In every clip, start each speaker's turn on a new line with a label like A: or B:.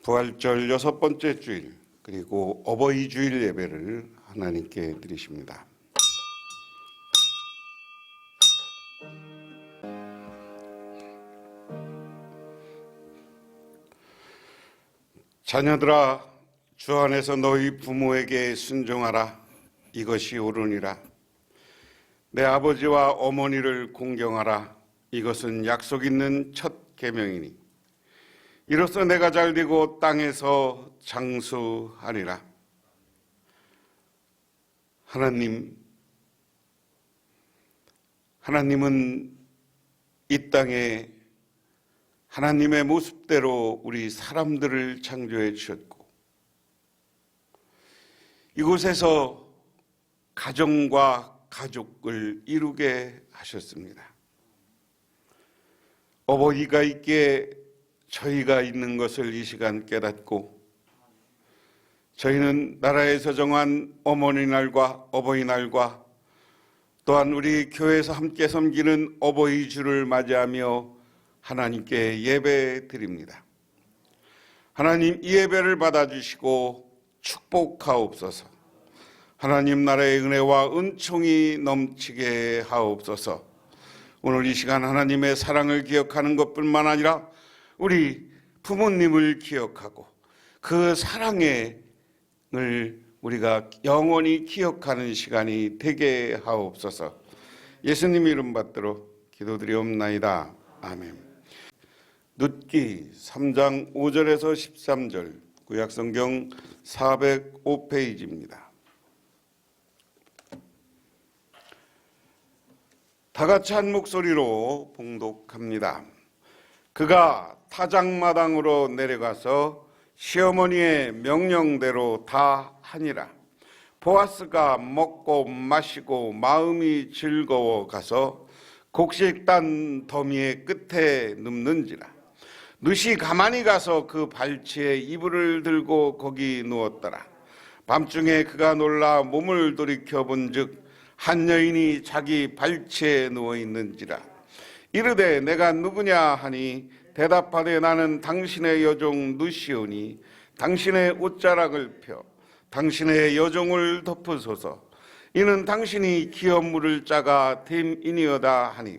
A: 부활절 6번째 주일 그리고 어버이 주일 예배를 하나님께 드리십니다. 자녀들아, 주 안에서 너희 부모에게 순종하라. 이것이 옳으니라. 내 아버지와 어머니를 공경하라. 이것은 약속 있는 첫 계명이니 이로써 내가 잘되고 땅에서 장수하리라. 하나님은 이 땅에 하나님의 모습대로 우리 사람들을 창조해 주셨고, 이곳에서 가정과 가족을 이루게 하셨습니다. 어버이가 있기에 저희가 있는 것을 이 시간 깨닫고, 저희는 나라에서 정한 어머니날과 어버이날과 또한 우리 교회에서 함께 섬기는 어버이 주를 맞이하며 하나님께 예배 드립니다. 하나님, 이 예배를 받아주시고 축복하옵소서. 하나님 나라의 은혜와 은총이 넘치게 하옵소서. 오늘 이 시간 하나님의 사랑을 기억하는 것뿐만 아니라 우리 부모님을 기억하고 그 사랑을 우리가 영원히 기억하는 시간이 되게 하옵소서. 예수님 이름 받들어 기도드리옵나이다. 아멘. 룻기 3장 5절에서 13절, 구약성경 405페이지입니다. 다 같이 한 목소리로 봉독합니다. 그가 타작마당으로 내려가서 시어머니의 명령대로 다 하니라. 보아스가 먹고 마시고 마음이 즐거워 가서 곡식단 더미의 끝에 눕는지라. 룻이 가만히 가서 그 발치에 이불을 들고 거기 누웠더라. 밤중에 그가 놀라 몸을 돌이켜 본즉 한 여인이 자기 발치에 누워 있는지라. 이르되 내가 누구냐 하니 대답하되 나는 당신의 여종 룻이오니 당신의 옷자락을 펴 당신의 여종을 덮으소서. 이는 당신이 기업 물을 짜가 됨이니어다 하니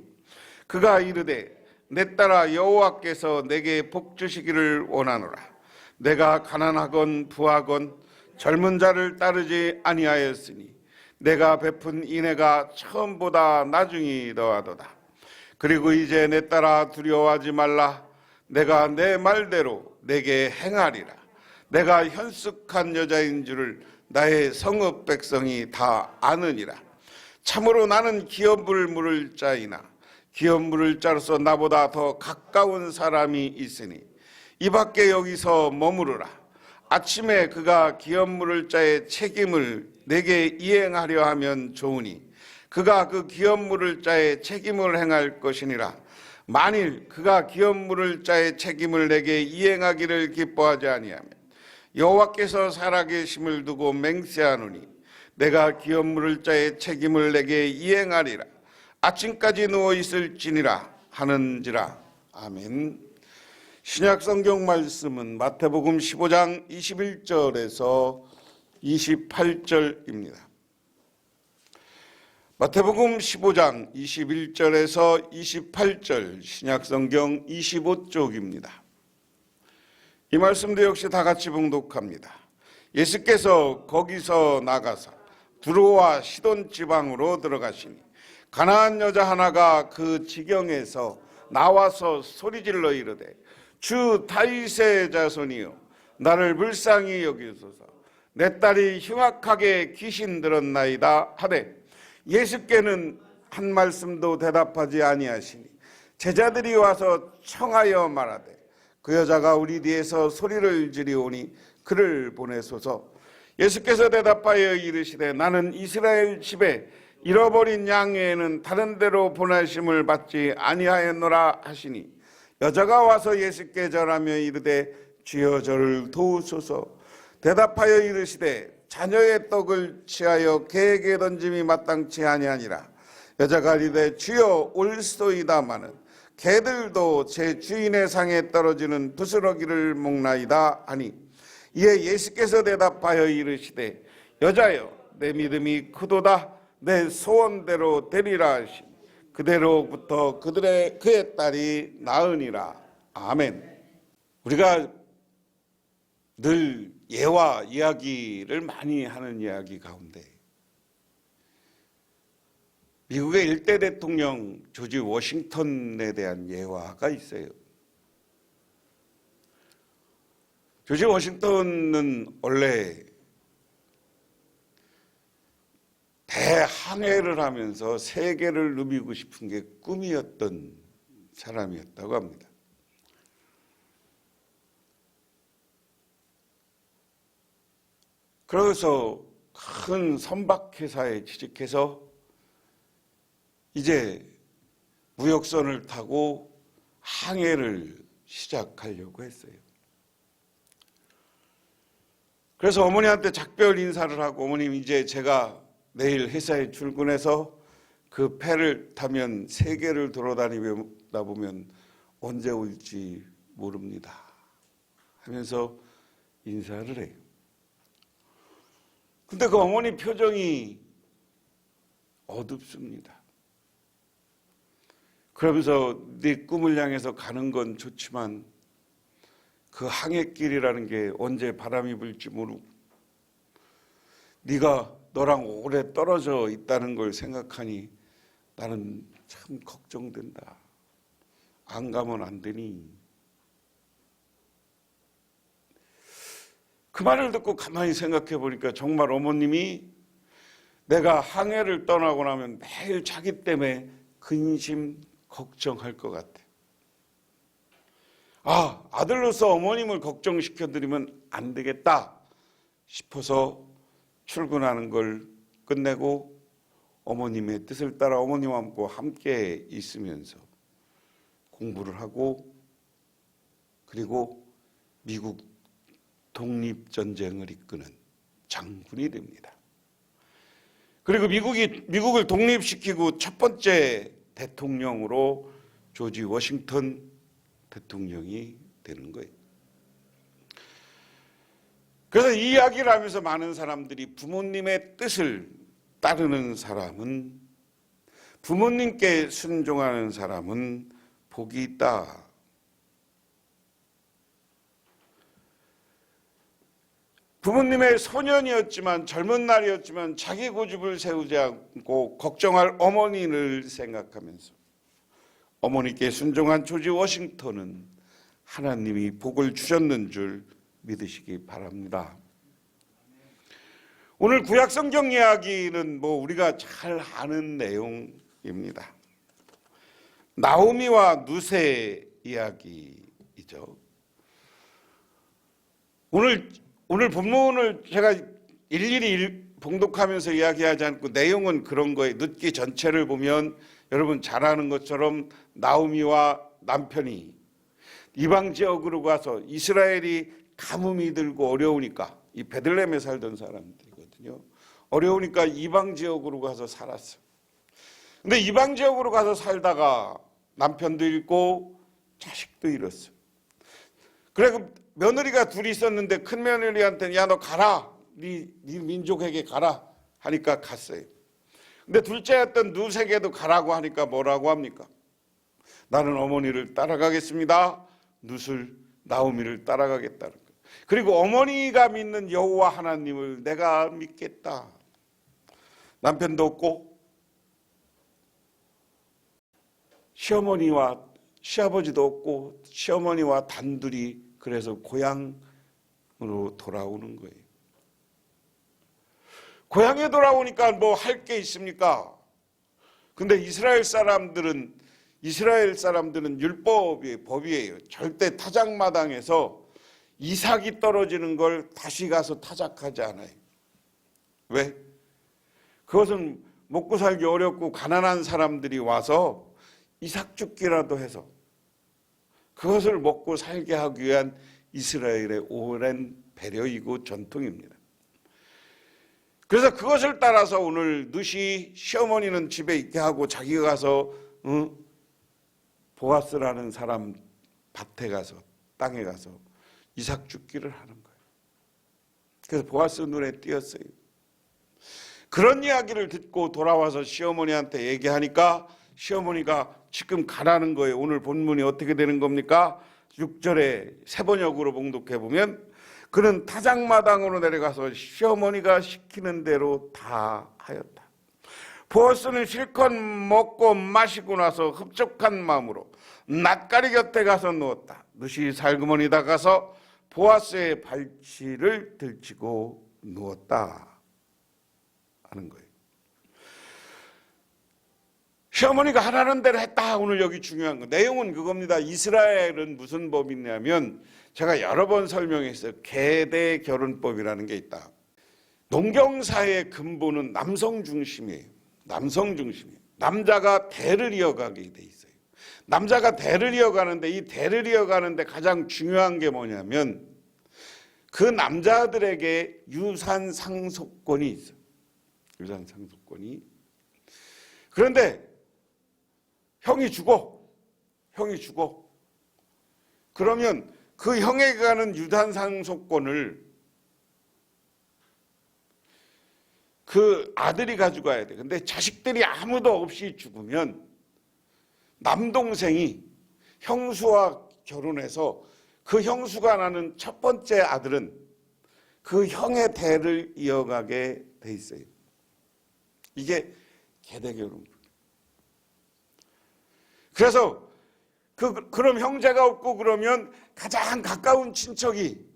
A: 그가 이르되 내 딸아, 여호와께서 내게 복 주시기를 원하노라. 내가 가난하건 부하건 젊은 자를 따르지 아니하였으니 내가 베푼 인애가 처음보다 나중이 더하도다. 그리고 이제 내 딸아, 두려워하지 말라. 내가 내 말대로 내게 행하리라. 내가 현숙한 여자인 줄을 나의 성읍 백성이 다 아느니라. 참으로 나는 기업을 물을 자이나 기업 물을 자로서 나보다 더 가까운 사람이 있으니 이 밖에 여기서 머무르라. 아침에 그가 기업 물을 자의 책임을 내게 이행하려 하면 좋으니 그가 그 기업 물을 자의 책임을 행할 것이니라. 만일 그가 기업 물을 자의 책임을 내게 이행하기를 기뻐하지 아니하면 여호와께서 살아계심을 두고 맹세하노니 내가 기업 물을 자의 책임을 내게 이행하리라. 아침까지 누워 있을지니라 하는지라. 아멘. 신약 성경 말씀은 마태복음 15장 21절에서 28절입니다. 마태복음 15장 21절에서 28절, 신약 성경 25쪽입니다. 이 말씀도 역시 다 같이 봉독합니다. 예수께서 거기서 나가사 두로와 시돈 지방으로 들어가시니 가나안 여자 하나가 그 지경에서 나와서 소리질러 이르되 주 다윗의 자손이여 나를 불쌍히 여기소서. 내 딸이 흉악하게 귀신 들었나이다 하되 예수께는 한 말씀도 대답하지 아니하시니 제자들이 와서 청하여 말하되 그 여자가 우리 뒤에서 소리를 지르오니 그를 보내소서. 예수께서 대답하여 이르시되 나는 이스라엘 집에 잃어버린 양 외에는 다른 데로 보내심을 받지 아니하였노라 하시니 여자가 와서 예수께 절하며 이르되 주여 저를 도우소서. 대답하여 이르시되 자녀의 떡을 취하여 개에게 던짐이 마땅치 아니하니라. 여자가 이르되 주여 올소이다마는 개들도 제 주인의 상에 떨어지는 부스러기를 먹나이다 하니, 이에 예수께서 대답하여 이르시되 여자여 내 믿음이 크도다. 내 소원대로 되리라 하시니 그대로부터 그의 딸이 나으니라. 아멘. 우리가 늘 예와 이야기를 많이 하는 이야기 가운데 미국의 일대 대통령 조지 워싱턴에 대한 예화가 있어요. 조지 워싱턴은 원래 대항해를 하면서 세계를 누비고 싶은 게 꿈이었던 사람이었다고 합니다. 그래서 큰 선박회사에 취직해서 이제 무역선을 타고 항해를 시작하려고 했어요. 그래서 어머니한테 작별 인사를 하고, 어머님 이제 제가 내일 회사에 출근해서 그 배를 타면 세계를 돌아다니다 보면 언제 올지 모릅니다 하면서 인사를 해요. 근데 그 어머니 표정이 어둡습니다. 그러면서 네 꿈을 향해서 가는 건 좋지만 그 항해길이라는 게 언제 바람이 불지 모르고 네가 너랑 오래 떨어져 있다는 걸 생각하니 나는 참 걱정된다. 안 가면 안 되니. 그 말을 듣고 가만히 생각해 보니까 정말 어머님이 내가 항해를 떠나고 나면 매일 자기 때문에 근심 걱정할 것 같아. 아들로서 어머님을 걱정시켜드리면 안 되겠다 싶어서 출근하는 걸 끝내고 어머님의 뜻을 따라 어머님과 함께 있으면서 공부를 하고, 그리고 미국 독립전쟁을 이끄는 장군이 됩니다. 그리고 미국을 독립시키고 첫 번째 대통령으로 조지 워싱턴 대통령이 되는 거예요. 그래서 이 이야기를 하면서 많은 사람들이 부모님의 뜻을 따르는 사람은, 부모님께 순종하는 사람은 복이 있다. 부모님의 소년이었지만, 젊은 날이었지만 자기 고집을 세우지 않고 걱정할 어머니를 생각하면서 어머니께 순종한 조지 워싱턴은 하나님이 복을 주셨는 줄 믿으시기 바랍니다. 오늘 구약 성경 이야기는 우리가 잘 아는 내용입니다. 나오미와 누세 이야기이죠. 오늘 본문을 제가 일일이 봉독하면서 이야기하지 않고 내용은 그런 거예요. 늦기 전체를 보면 여러분 잘 아는 것처럼 나오미와 남편이 이방 지역으로 가서, 이스라엘이 가뭄이 들고 어려우니까, 이 베들레헴에 살던 사람들이거든요. 어려우니까 이방 지역으로 가서 살았어요. 근데 이방 지역으로 가서 살다가 남편도 잃고 자식도 잃었어요. 그래, 며느리가 둘이 있었는데 큰 며느리한테는 야, 너 가라. 네 민족에게 가라 하니까 갔어요. 근데 둘째였던 누세게도 가라고 하니까 뭐라고 합니까? 나는 어머니를 따라가겠습니다. 룻을, 나오미를 따라가겠다는 거예요. 그리고 어머니가 믿는 여호와 하나님을 내가 믿겠다. 남편도 없고 시어머니와 시아버지도 없고 시어머니와 단둘이 그래서 고향으로 돌아오는 거예요. 고향에 돌아오니까 뭐 할 게 있습니까? 근데 이스라엘 사람들은 법이에요. 절대 타작마당에서 이삭이 떨어지는 걸 다시 가서 타작하지 않아요. 왜? 그것은 먹고 살기 어렵고 가난한 사람들이 와서 이삭죽기라도 해서 그것을 먹고 살게 하기 위한 이스라엘의 오랜 배려이고 전통입니다. 그래서 그것을 따라서 오늘 룻이 시어머니는 집에 있게 하고 자기가 가서 보아스라는 사람 밭에 가서 땅에 가서 이삭 죽기를 하는 거예요. 그래서 보아스 눈에 띄었어요. 그런 이야기를 듣고 돌아와서 시어머니한테 얘기하니까 시어머니가 지금 가라는 거예요. 오늘 본문이 어떻게 되는 겁니까? 6절에 세번역으로 봉독해 보면 그는 타작마당으로 내려가서 시어머니가 시키는 대로 다 하였다. 보아스는 실컷 먹고 마시고 나서 흡족한 마음으로 낫가리 곁에 가서 누웠다. 누시 살그머니 다가서 보아스의 발치를 들치고 누웠다 하는 거예요. 시어머니가 하라는 대로 했다. 오늘 여기 중요한 거. 내용은 그겁니다. 이스라엘은 무슨 법이 있냐면 제가 여러 번 설명했어요. 계대 결혼법이라는 게 있다. 농경사의 근본은 남성 중심이에요. 남성 중심이에요. 남자가 대를 이어가게 돼 있어요. 남자가 대를 이어가는데 이 대를 이어가는데 가장 중요한 게 뭐냐면 그 남자들에게 유산 상속권이 있어요. 유산 상속권이. 그런데 형이 죽어. 그러면 그 형에게 가는 유산 상속권을 그 아들이 가져가야 돼. 근데 자식들이 아무도 없이 죽으면 남동생이 형수와 결혼해서 그 형수가 낳는 첫 번째 아들은 그 형의 대를 이어가게 돼 있어요. 이게 계대결혼. 그래서 그럼 형제가 없고 그러면 가장 가까운 친척이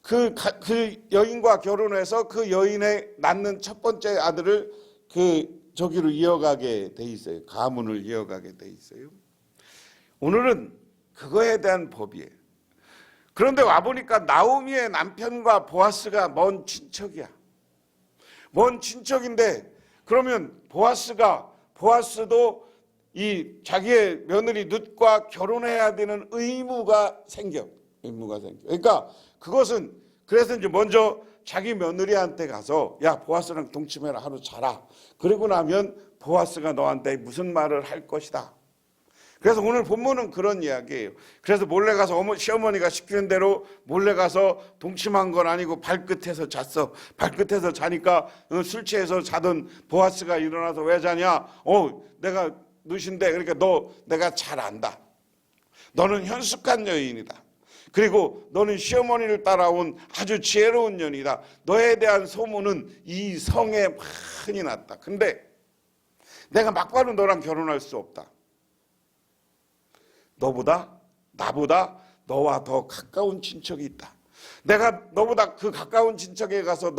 A: 그 여인과 결혼해서 그 여인의 낳는 첫 번째 아들을 저기로 이어가게 돼 있어요. 가문을 이어가게 돼 있어요. 오늘은 그거에 대한 법이에요. 그런데 와보니까 나오미의 남편과 보아스가 먼 친척이야. 먼 친척인데 그러면 보아스도 이 자기의 며느리 룻과 결혼해야 되는 의무가 생겨. 그러니까 그것은 그래서 이제 먼저 자기 며느리한테 가서 야 보아스랑 동침해라 하루 자라. 그러고 나면 보아스가 너한테 무슨 말을 할 것이다. 그래서 오늘 본문은 그런 이야기예요. 그래서 몰래 가서 시어머니가 시키는 대로 몰래 가서 동침한 건 아니고 발끝에서 잤어. 발끝에서 자니까 술 취해서 자던 보아스가 일어나서 왜 자냐? 내가 누신데 그러니까 내가 잘 안다. 너는 현숙한 여인이다. 그리고 너는 시어머니를 따라온 아주 지혜로운 년이다. 너에 대한 소문은 이 성에 많이 났다. 근데 내가 막바로 너랑 결혼할 수 없다. 나보다 너와 더 가까운 친척이 있다. 내가 너보다 그 가까운 친척에 가서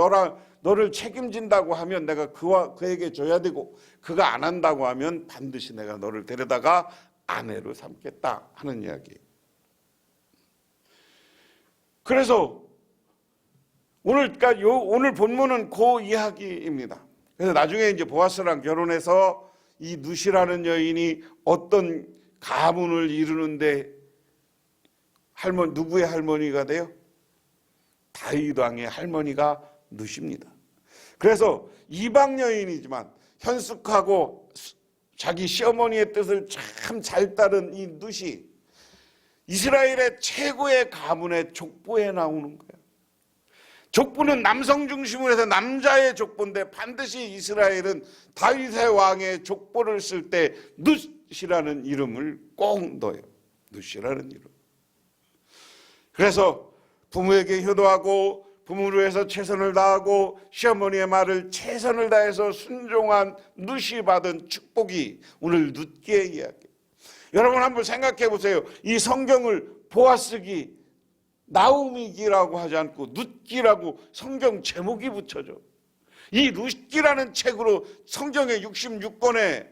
A: 너를 책임진다고 하면 내가 그에게 줘야 되고 그가 안 한다고 하면 반드시 내가 너를 데려다가 아내로 삼겠다 하는 이야기예요. 그래서 오늘 본문은 그 이야기입니다. 그래서 나중에 이제 보아스랑 결혼해서 이 누시라는 여인이 어떤 가문을 이루는데 누구의 할머니가 돼요? 다윗 왕의 할머니가 누시입니다. 그래서 이방 여인이지만 현숙하고 자기 시어머니의 뜻을 참 잘 따른 이 누시, 이스라엘의 최고의 가문의 족보에 나오는 거예요. 족보는 남성 중심으로 해서 남자의 족보인데 반드시 이스라엘은 다윗의 왕의 족보를 쓸 때 누시라는 이름을 꼭 넣어요. 누시라는 이름. 그래서 부모에게 효도하고 부모를 위해서 최선을 다하고 시어머니의 말을 최선을 다해서 순종한 누시 받은 축복이 오늘 룻기의 이야기. 여러분 한번 생각해 보세요. 이 성경을 보아스기, 나오미기라고 하지 않고 룻기라고 성경 제목이 붙여져. 이 룻기라는 책으로 성경의 66권에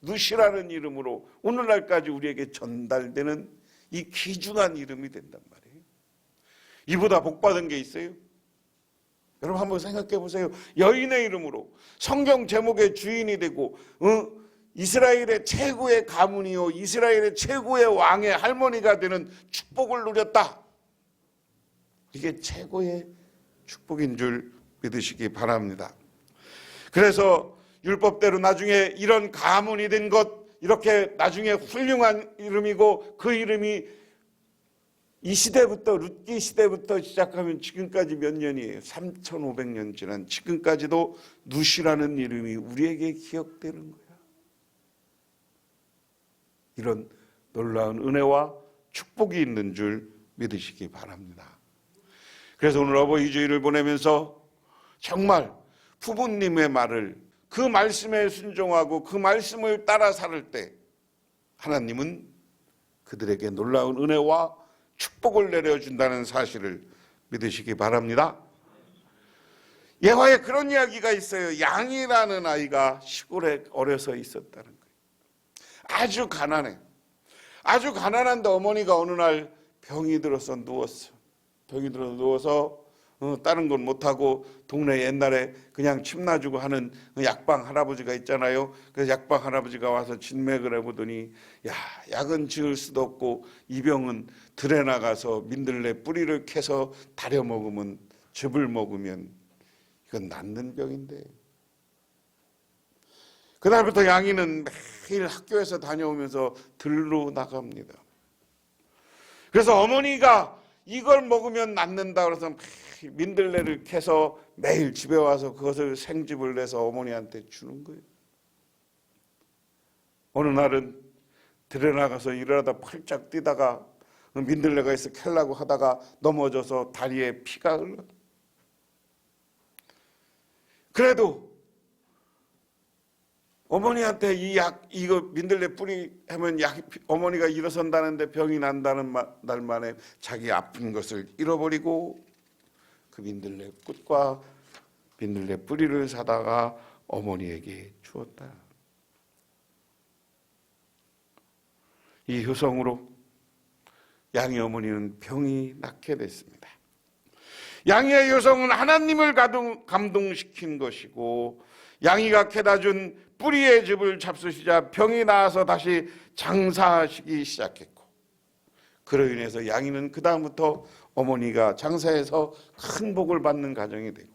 A: 룻이라는 이름으로 오늘날까지 우리에게 전달되는 이 귀중한 이름이 된단 말이에요. 이보다 복받은 게 있어요? 여러분 한번 생각해 보세요. 여인의 이름으로 성경 제목의 주인이 되고 이스라엘의 최고의 가문이요 이스라엘의 최고의 왕의 할머니가 되는 축복을 누렸다. 이게 최고의 축복인 줄 믿으시기 바랍니다. 그래서 율법대로 나중에 이런 가문이 된 것, 이렇게 나중에 훌륭한 이름이고, 그 이름이 이 시대부터, 룻기 시대부터 시작하면 지금까지 몇 년이에요? 3,500년 지난 지금까지도 룻이라는 이름이 우리에게 기억되는 거야. 이런 놀라운 은혜와 축복이 있는 줄 믿으시기 바랍니다. 그래서 오늘 어버이 주일을 보내면서 정말 부모님의 말을, 그 말씀에 순종하고 그 말씀을 따라 살 때 하나님은 그들에게 놀라운 은혜와 축복을 내려준다는 사실을 믿으시기 바랍니다. 예화에 그런 이야기가 있어요. 양이라는 아이가 시골에 어려서 있었다는 거예요. 아주 가난해. 아주 가난한데 어머니가 어느 날 병이 들어서 누웠어. 병이 들어서 누워서 다른 건 못하고 동네 옛날에 그냥 침 놔주고 하는 약방 할아버지가 있잖아요. 그래서 약방 할아버지가 와서 진맥을 해보더니, 야, 약은 지을 수도 없고 이 병은 들에 나가서 민들레 뿌리를 캐서 다려 먹으면, 즙을 먹으면 이건 낫는 병인데. 그날부터 양이는 매일 학교에서 다녀오면서 들로 나갑니다. 그래서 어머니가 이걸 먹으면 낫는다 그래서 민들레를 캐서 매일 집에 와서 그것을 생즙을 내서 어머니한테 주는 거예요. 어느 날은 들에 나가서 일하다 펄쩍 뛰다가 민들레가 있어 캘라고 하다가 넘어져서 다리에 피가 흘러. 그래도 어머니한테 이거 민들레 뿌리 하면 어머니가 일어선다는데 병이 난다는 날 만에 자기 아픈 것을 잃어버리고 그 민들레 꽃과 민들레 뿌리를 사다가 어머니에게 주었다. 이 효성으로 양의 어머니는 병이 낫게 됐습니다. 양이의 효성은 하나님을 감동시킨 것이고, 양이가 캐다 준 뿌리의 즙을 잡수시자 병이 나아서 다시 장사하시기 시작했고, 그로 인해서 양이는 그 다음부터 어머니가 장사해서 큰 복을 받는 가정이 되고,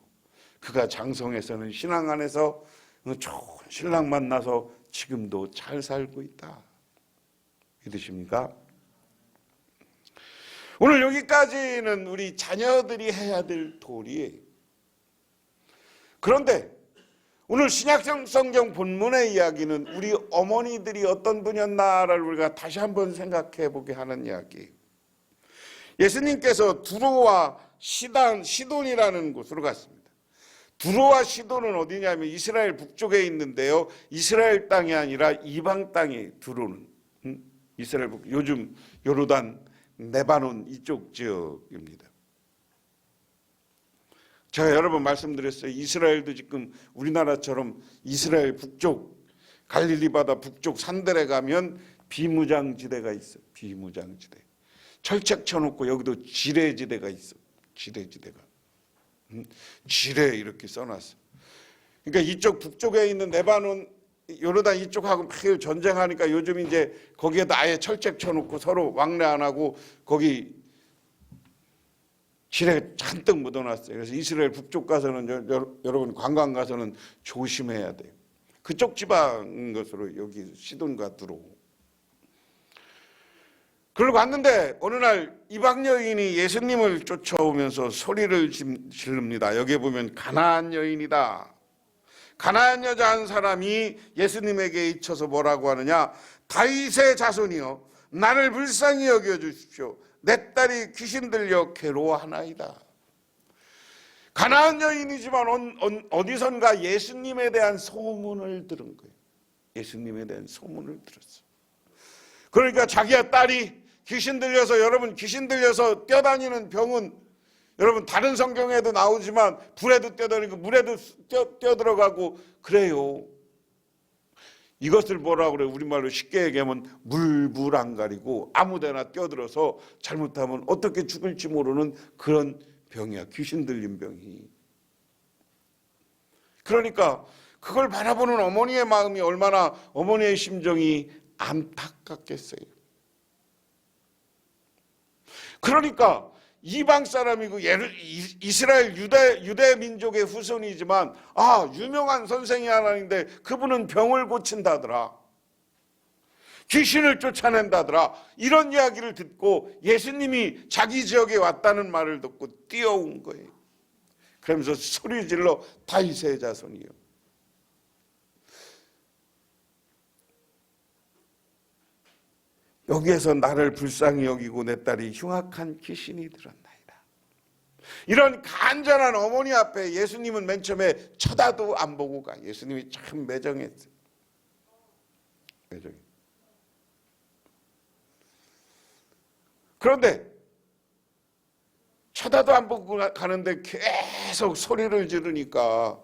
A: 그가 장성에서는 신앙 안에서 좋은 신랑 만나서 지금도 잘 살고 있다. 믿으십니까? 오늘 여기까지는 우리 자녀들이 해야 될 도리예요. 그런데 오늘 신약성경 본문의 이야기는 우리 어머니들이 어떤 분이었나를 우리가 다시 한번 생각해 보게 하는 이야기예요. 예수님께서 두로와 시돈이라는 곳으로 갔습니다. 두로와 시돈은 어디냐면 이스라엘 북쪽에 있는데요, 이스라엘 땅이 아니라 이방 땅이에요. 두로는 이스라엘 요즘 요르단, 레바논 이쪽 지역입니다. 제가 여러 번 말씀드렸어요. 이스라엘도 지금 우리나라처럼 이스라엘 북쪽, 갈릴리 바다 북쪽 산들에 가면 비무장지대가 있어. 비무장지대. 철책 쳐놓고 여기도 지뢰지대가 있어. 지뢰지대가. 지뢰 이렇게 써놨어. 그러니까 이쪽 북쪽에 있는 레바논, 요르단 이쪽하고 매일 전쟁하니까 요즘 이제 거기에다 아예 철책 쳐놓고 서로 왕래 안 하고 거기 지뢰 잔뜩 묻어놨어요. 그래서 이스라엘 북쪽 가서는 여러분 관광 가서는 조심해야 돼요. 그쪽 지방 것으로 여기 시돈과 두로. 그러고 왔는데 어느 날 이방 여인이 예수님을 쫓아오면서 소리를 지릅니다. 여기 보면 가나안 여인이다. 가나안 여자 한 사람이 예수님에게 잊혀서 뭐라고 하느냐? 다윗의 자손이여, 나를 불쌍히 여겨 주십시오. 내 딸이 귀신 들려 괴로워하나이다. 가나안 여인이지만 어디선가 예수님에 대한 소문을 들은 거예요. 예수님에 대한 소문을 들었어. 그러니까 자기의 딸이 귀신 들려서, 여러분 귀신 들려서 뛰어다니는 병은 여러분 다른 성경에도 나오지만 불에도 뛰어다니고 물에도 뛰어들어가고 그래요. 이것을 뭐라고 그래요? 우리말로 쉽게 얘기하면 물불 안 가리고 아무데나 뛰어들어서 잘못하면 어떻게 죽을지 모르는 그런 병이야. 귀신 들린 병이. 그러니까 그걸 바라보는 어머니의 마음이 얼마나, 어머니의 심정이 안타깝겠어요. 그러니까 이방 사람이고 이스라엘 유대 민족의 후손이지만 유명한 선생이 하나 있는데 그분은 병을 고친다더라. 귀신을 쫓아낸다더라. 이런 이야기를 듣고 예수님이 자기 지역에 왔다는 말을 듣고 뛰어온 거예요. 그러면서 소리 질러 다윗의 자손이요. 여기에서 나를 불쌍히 여기고 내 딸이 흉악한 귀신이 들었나이다. 이런 간절한 어머니 앞에 예수님은 맨 처음에 쳐다도 안 보고 가. 예수님이 참 매정했어요. 매정해. 그런데 쳐다도 안 보고 가는데 계속 소리를 지르니까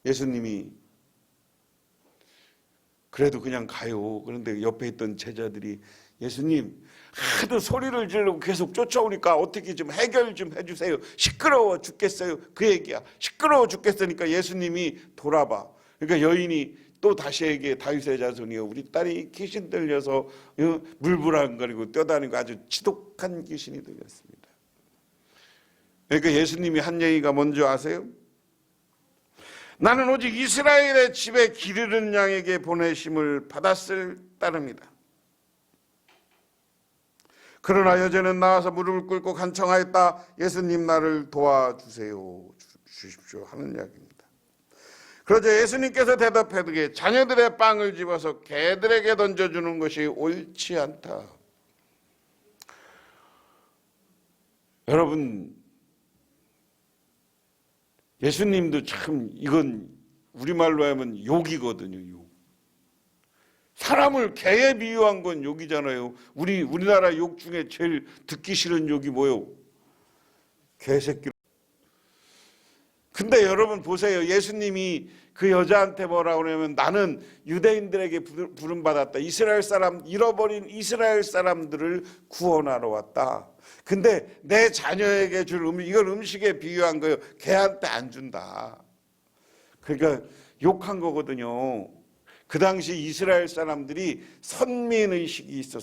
A: 예수님이 그래도 그냥 가요. 그런데 옆에 있던 제자들이 예수님 하도 소리를 지르고 계속 쫓아오니까 어떻게 좀 해결 좀 해주세요. 시끄러워 죽겠어요. 그 얘기야. 시끄러워 죽겠으니까 예수님이 돌아봐. 그러니까 여인이 또 다시 얘기해. 다윗의 자손이여, 우리 딸이 귀신 들려서 물불안거리고 뛰어다니고 아주 지독한 귀신이 들렸습니다. 그러니까 예수님이 한 얘기가 뭔지 아세요? 나는 오직 이스라엘의 집에 길 잃은 양에게 보내심을 받았을 따름이다. 그러나 여자는 나와서 무릎을 꿇고 간청하였다. 예수님 나를 도와주세요. 주십시오 하는 이야기입니다. 그러자 예수님께서 대답하되 자녀들의 빵을 집어서 개들에게 던져주는 것이 옳지 않다. 여러분, 예수님도 참 이건 우리말로 하면 욕이거든요. 욕. 사람을 개에 비유한 건 욕이잖아요. 우리나라 욕 중에 제일 듣기 싫은 욕이 뭐예요? 개새끼. 근데 여러분 보세요. 예수님이 그 여자한테 뭐라고 그러냐면 나는 유대인들에게 부름받았다. 잃어버린 이스라엘 사람들을 구원하러 왔다. 근데 내 자녀에게 줄 이걸 음식에 비유한 거예요. 걔한테 안 준다. 그러니까 욕한 거거든요. 그 당시 이스라엘 사람들이 선민의식이 있어.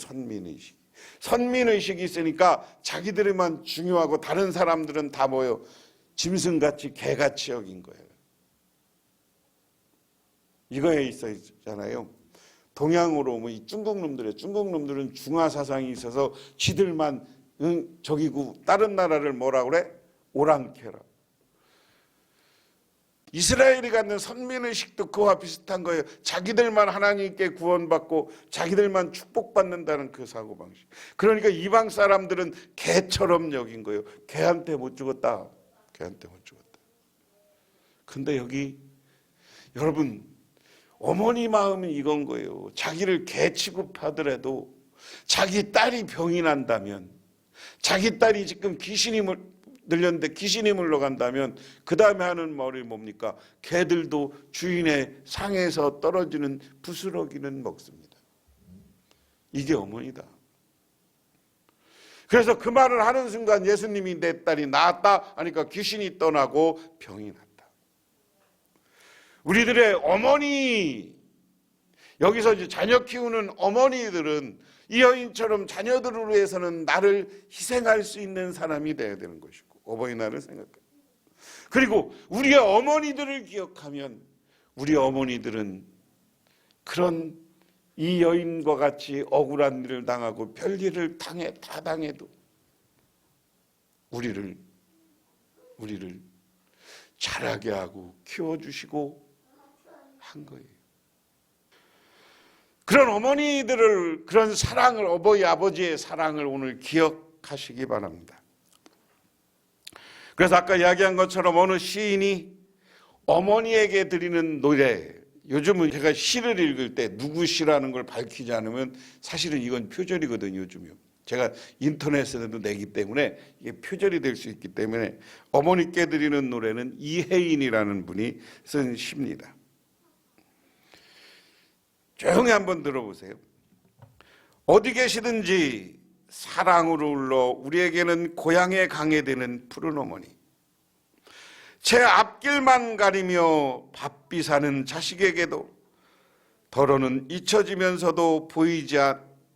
A: 선민의식이 있으니까 자기들만 중요하고 다른 사람들은 다 뭐예요? 짐승같이 개같이 여긴 거예요. 이거에 있잖아요. 동양으로 이 중국 놈들은 중화 사상이 있어서 지들만 저기고 다른 나라를 뭐라 그래? 오랑캐라. 이스라엘이 갖는 선민의식도 그와 비슷한 거예요. 자기들만 하나님께 구원받고 자기들만 축복받는다는 그 사고방식. 그러니까 이방 사람들은 개처럼 여긴 거예요. 개한테 못 죽었다. 근데 여기 여러분 어머니 마음은 이건 거예요. 자기를 개 취급하더라도 자기 딸이 병이 난다면, 자기 딸이 지금 귀신이 들렸는데 귀신이 물러간다면 그 다음에 하는 말이 뭡니까? 개들도 주인의 상에서 떨어지는 부스러기는 먹습니다. 이게 어머니다. 그래서 그 말을 하는 순간 예수님이 내 딸이 나았다 하니까 귀신이 떠나고 병이 났다. 우리들의 어머니, 여기서 이제 자녀 키우는 어머니들은 이 여인처럼 자녀들을 위해서는 나를 희생할 수 있는 사람이 되어야 되는 것이고, 어버이날을 생각해요. 그리고 우리의 어머니들을 기억하면 우리 어머니들은 그런 이 여인과 같이 억울한 일을 당하고 별일을 다 당해도 우리를 자라게 하고 키워주시고 한 거예요. 그런 어머니들을, 그런 사랑을, 어버이 아버지의 사랑을 오늘 기억하시기 바랍니다. 그래서 아까 이야기한 것처럼 어느 시인이 어머니에게 드리는 노래, 요즘은 제가 시를 읽을 때 누구 시라는 걸 밝히지 않으면 사실은 이건 표절이거든요. 요즘요. 제가 인터넷에도 내기 때문에 이게 표절이 될 수 있기 때문에 어머니께 드리는 노래는 이혜인이라는 분이 쓴 시입니다. 조용히 한번 들어보세요. 어디 계시든지 사랑으로 울러 우리에게는 고향의 강에 되는 푸른 어머니, 제 앞길만 가리며 바삐 사는 자식에게도 더러는 잊혀지면서도 보이지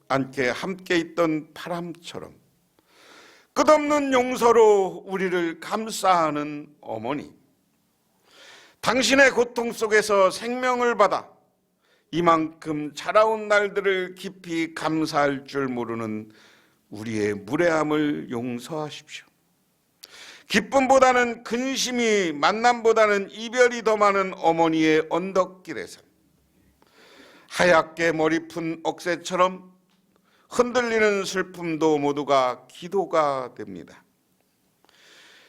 A: 않게 함께 있던 바람처럼 끝없는 용서로 우리를 감싸하는 어머니, 당신의 고통 속에서 생명을 받아 이만큼 자라온 날들을 깊이 감사할 줄 모르는 우리의 무례함을 용서하십시오. 기쁨보다는 근심이, 만남보다는 이별이 더 많은 어머니의 언덕길에서 하얗게 머리 푼 억새처럼 흔들리는 슬픔도 모두가 기도가 됩니다.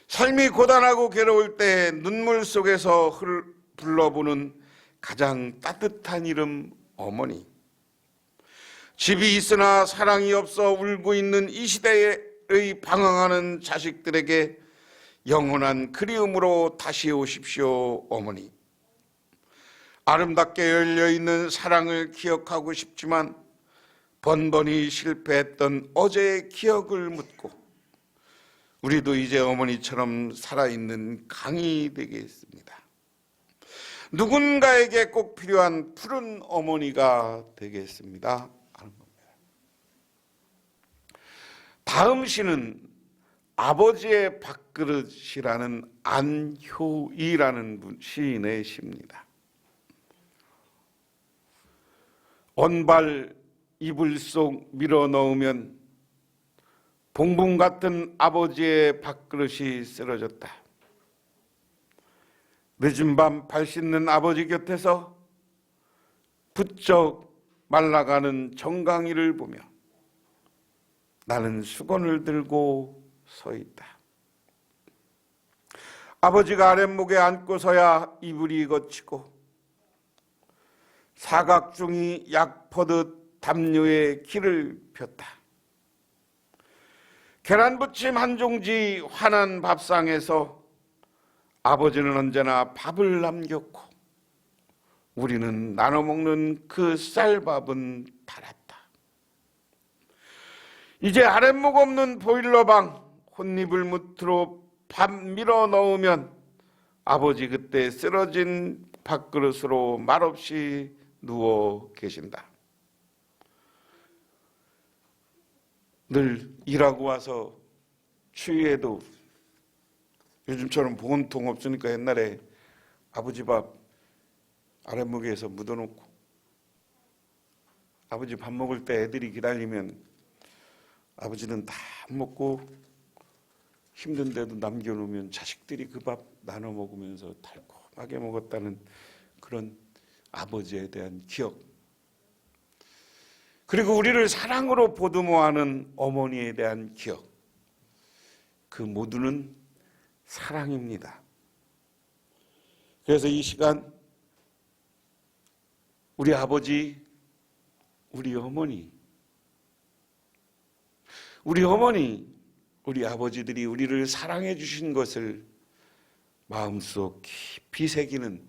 A: 삶이 고단하고 괴로울 때 눈물 속에서 불러보는 가장 따뜻한 이름 어머니. 집이 있으나 사랑이 없어 울고 있는 이 시대의 방황하는 자식들에게 영원한 그리움으로 다시 오십시오, 어머니. 아름답게 열려있는 사랑을 기억하고 싶지만 번번이 실패했던 어제의 기억을 묻고 우리도 이제 어머니처럼 살아있는 강이 되겠습니다. 누군가에게 꼭 필요한 푸른 어머니가 되겠습니다. 다음 시는 아버지의 밥그릇이라는 안효이라는 시인의 시입니다. 언발 이불 속 밀어 넣으면 봉분 같은 아버지의 밥그릇이 쓰러졌다. 늦은 밤 발 씻는 아버지 곁에서 부쩍 말라가는 정강이를 보며 나는 수건을 들고 서 있다. 아버지가 아랫목에 앉고서야 이불이 걷히고 사각중이 약 퍼듯 담요에 길을 폈다. 계란부침 한 종지 환한 밥상에서 아버지는 언제나 밥을 남겼고 우리는 나눠 먹는 그 쌀밥은 달았다. 이제 아랫목 없는 보일러방 혼입을 무트로 밥 밀어 넣으면 아버지 그때 쓰러진 밥그릇으로 말없이 누워 계신다. 늘 일하고 와서 추위에도 요즘처럼 보온통 없으니까 옛날에 아버지 밥 아랫목에서 묻어놓고 아버지 밥 먹을 때 애들이 기다리면 아버지는 다 먹고 힘든데도 남겨놓으면 자식들이 그 밥 나눠 먹으면서 달콤하게 먹었다는 그런 아버지에 대한 기억, 그리고 우리를 사랑으로 보듬어하는 어머니에 대한 기억, 그 모두는 사랑입니다. 그래서 이 시간 우리 아버지, 우리 어머니, 우리 아버지들이 우리를 사랑해 주신 것을 마음속 깊이 새기는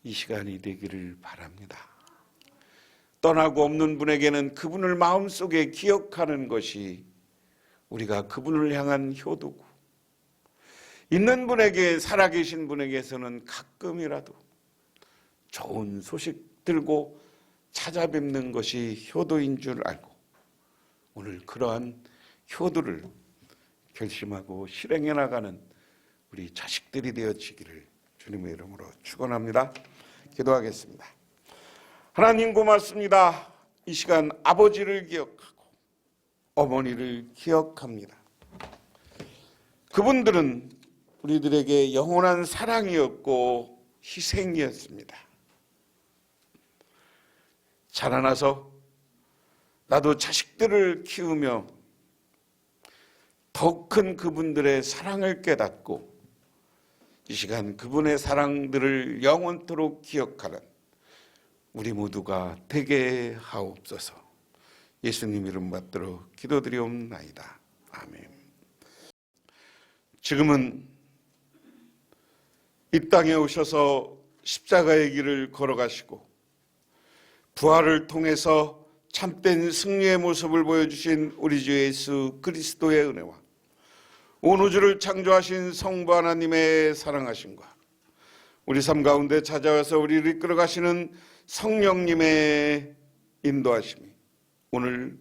A: 이 시간이 되기를 바랍니다. 떠나고 없는 분에게는 그분을 마음속에 기억하는 것이 우리가 그분을 향한 효도고, 있는 분에게, 살아계신 분에게서는 가끔이라도 좋은 소식 들고 찾아뵙는 것이 효도인 줄 알고 오늘 그러한 효도를 결심하고 실행해 나가는 우리 자식들이 되어지기를 주님의 이름으로 축원합니다. 기도하겠습니다. 하나님 고맙습니다. 이 시간 아버지를 기억하고 어머니를 기억합니다. 그분들은 우리들에게 영원한 사랑이었고 희생이었습니다. 자라나서 나도 자식들을 키우며 더 큰 그분들의 사랑을 깨닫고 이 시간 그분의 사랑들을 영원토록 기억하는 우리 모두가 되게 하옵소서. 예수님 이름 받들어 기도드리옵나이다. 아멘. 지금은 이 땅에 오셔서 십자가의 길을 걸어가시고 부활을 통해서 참된 승리의 모습을 보여주신 우리 주 예수 그리스도의 은혜와 온 우주를 창조하신 성부 하나님의 사랑하심과 우리 삶 가운데 찾아와서 우리를 이끌어가시는 성령님의 인도하심이 오늘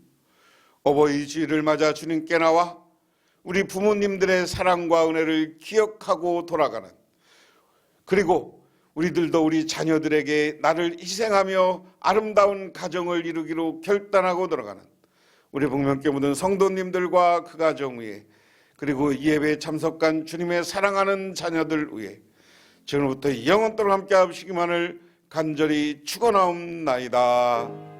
A: 어버이 주일을 맞아 주님께 나와 우리 부모님들의 사랑과 은혜를 기억하고 돌아가는 그리고 우리들도 우리 자녀들에게 나를 희생하며 아름다운 가정을 이루기로 결단하고 들어가는 우리 복명교 모든 성도님들과 그 가정 위에, 그리고 이 예배에 참석한 주님의 사랑하는 자녀들 위에 지금부터 영원토록 함께 하시기만을 간절히 축원하옵나이다.